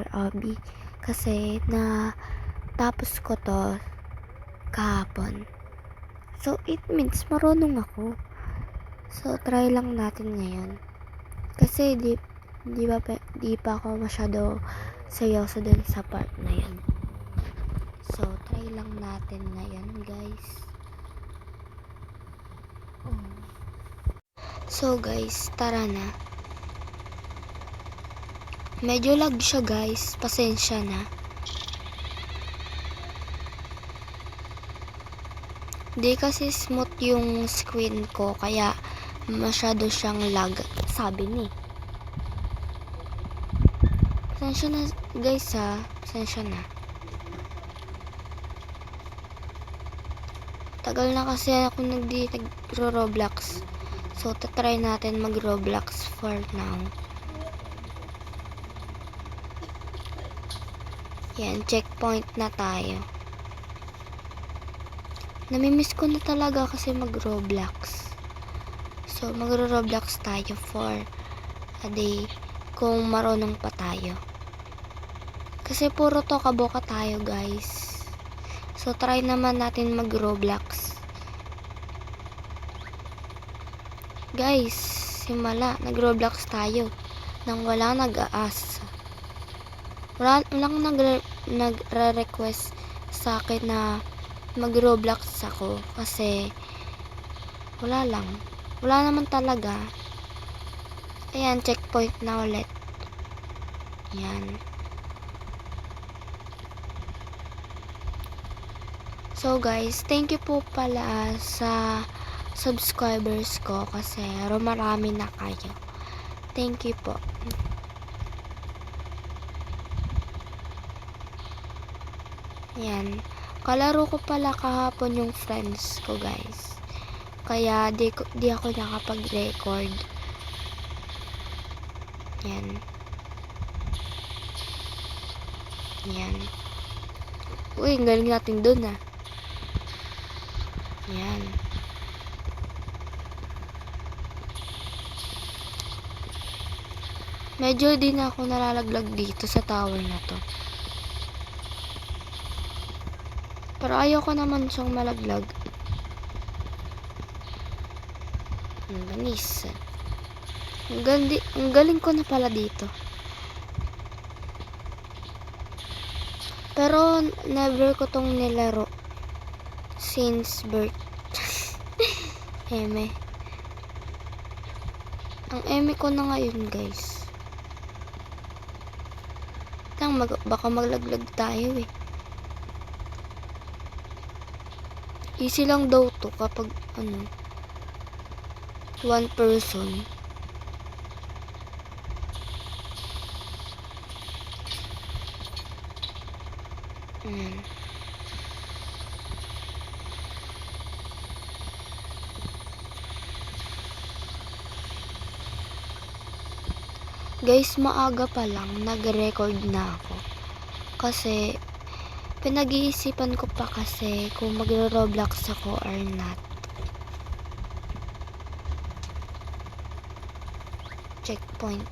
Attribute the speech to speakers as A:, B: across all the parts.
A: Mr. Abby kasi na tapos ko to kahapon. So it means marunong ako. So try lang natin ngayon. Kasi di pa ako masyado seryoso din sa part na yan. So try lang natin ngayon, guys. So guys, tara na. Medyo lag siya, guys. Pasensya na. Di kasi smooth yung screen ko kaya masyado siyang lag, sabi ni. Pasensya na, guys, ha. Pasensya na. Tagal na kasi ako nagro-Roblox. So tatry natin mag-Roblox for now. Yan, checkpoint na tayo. Namimiss ko na talaga kasi mag-Roblox. So, magro-Roblox tayo for a day kung marunong pa tayo. Kasi puro toka-boka tayo, guys. So, try naman natin mag-Roblox. Guys, simula, nag-Roblox tayo nang wala nag-aas. Walang nagre-request sa akin na mag-Roblox ako kasi wala naman talaga. Ayan, checkpoint na ulit. Yan. So guys, thank you po pala sa subscribers ko kasi marami na kayo. Thank you po. Yan. Kalaro ko pala kahapon yung friends ko, guys. Kaya di ako nakapag-record. Yan. Yan. Uy, ang galing natin dun, ah. Yan. Medyo din ako nalalaglag dito sa tower na to. Pero ayoko naman siyang malaglag. Ang ganis. Ang galing ko na pala dito. Pero never ko tong nilaro since birth. Eme. Ang eme ko na ngayon, guys. Baka maglaglag tayo, eh. Easy lang daw to kapag one person. Guys, maaga pa lang nag-record na ako. Kasi pinag-iisipan ko pa kasi kung magro-Roblox ako or not. Checkpoint.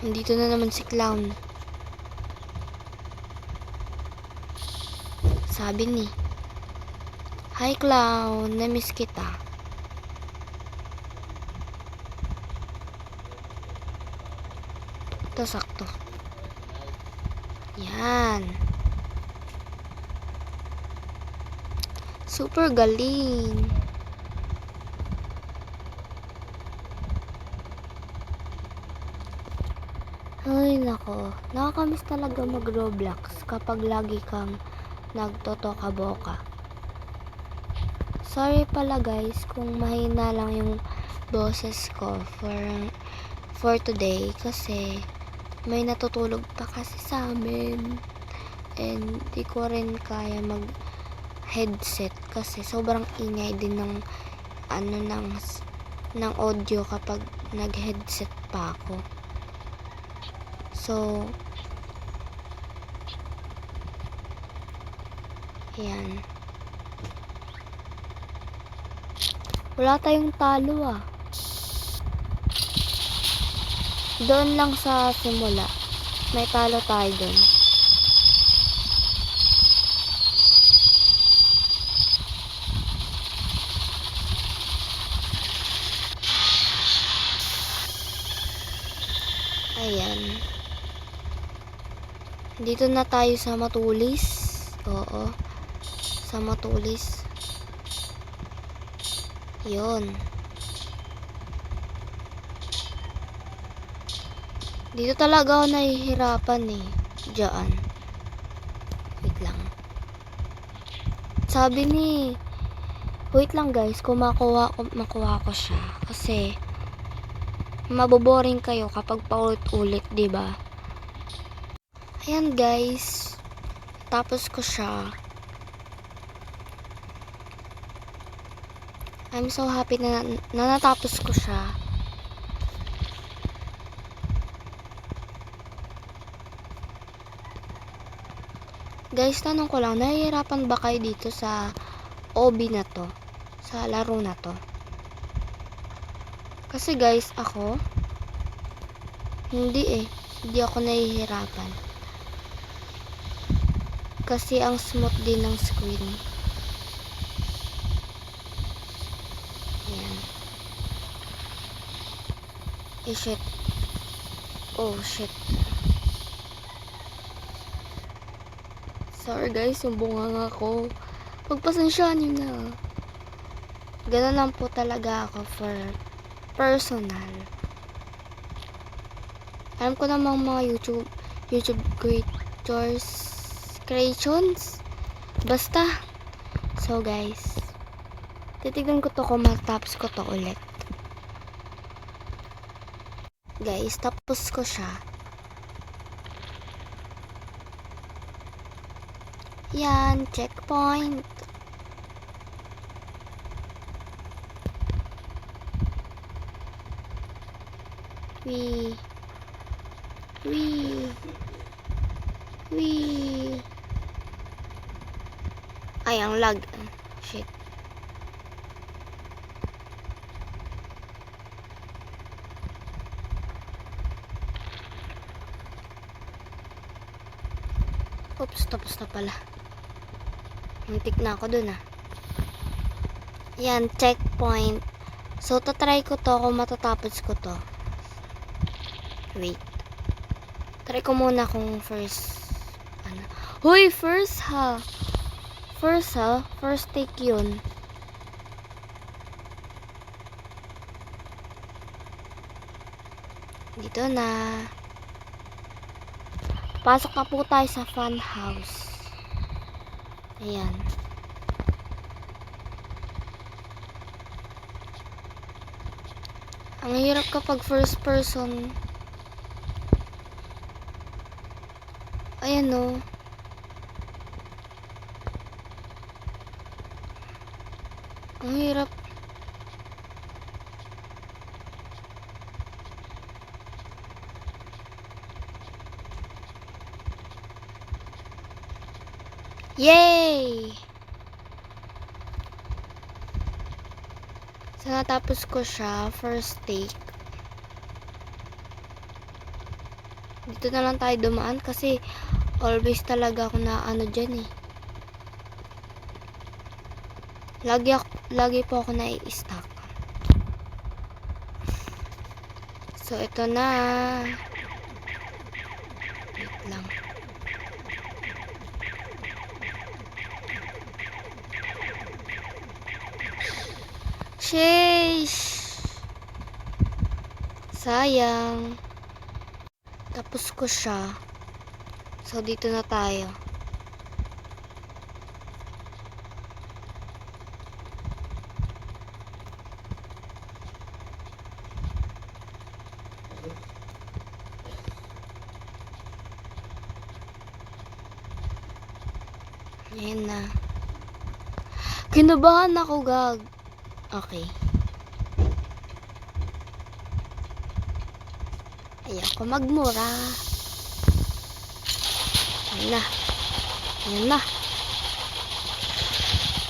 A: Nandito na naman si Clown. Sabi ni, "Hi Clown, na-miss kita." Ito sakto. Yan. Super galing. Ay nako, nakakamiss talaga mag-Roblox kapag lagi kang nagtotoka-boka. Sorry pala guys kung mahina lang yung boses ko for today kasi may natutulog pa kasi sa amin and di ko rin kaya mag headset kasi sobrang ingay din ng ng audio kapag nag headset pa ako. So yan, wala tayong talo doon lang sa simula. may talo tayo dun. Ayan. Dito na tayo sa matulis. Oo. Sa matulis. Yun. Dito talaga ako nahihirapan eh. Diyan. Wait lang. Sabi ni... Wait lang guys, kung makuha ko siya. Kasi... maboboring kayo kapag paulit-ulit, diba? Ayan guys. Tapos ko siya. I'm so happy na natapos ko siya. Guys, tanong ko lang, nahihirapan ba kayo dito sa OB na to? Sa laro na to? Kasi guys, ako, hindi eh. Hindi ako nahihirapan. Kasi ang smooth din ng screen. Ayan. Eh, shit. Oh, shit. Sorry guys, yung bunganga ko. Pagpasensyaan nyo na. Ganun lang po talaga ako for personal. Alam ko namang mga YouTube creations. Basta. So guys, titignan ko to kung matapos ko to ulit. Guys, tapos ko siya. Yan, checkpoint. Wee. Ay, ang lag. Shit. Oops, tapos na pala. Muntik na ako dun ah. Yan, checkpoint. So, tatry ko to kung matatapos ko to. Wait. Try ko muna kung first. Ano? Hoy, first ha. First ha. First take yun. Dito na. Pasok na po tayo sa fun house. Ayan. Ang hirap kapag first person. Ayan no. Ang hirap. Yay! So, natapos ko siya. First take. Dito na lang tayo dumaan kasi always talaga ako na ano dyan eh. Lagi po ako na-i-stuck. So, ito na. Wait lang. Sheesh! Sayang. Tapos ko siya. So, dito na tayo. Ayan na. Kinabahan ako, gag. Okay. Ayoko magmura. Ayan na. Ayan na.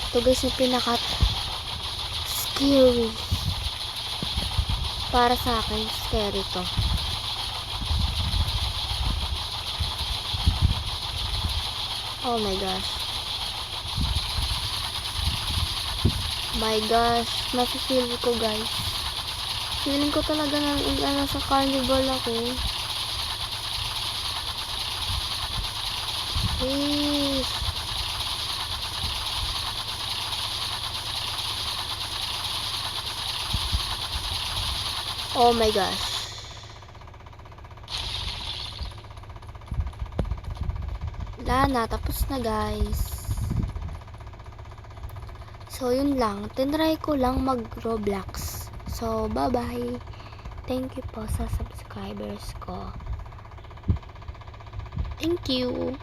A: Ito guys yung pinaka scary. Para sa akin, scary to. Oh my gosh. My gosh. Nafe-feel ko guys. Feeling ko talaga na sa carnival ako. Please. Oh my gosh. Wala na, tapos na guys. So, yun lang. Tinry ko lang mag-Roblox. So, bye-bye. Thank you po sa subscribers ko. Thank you.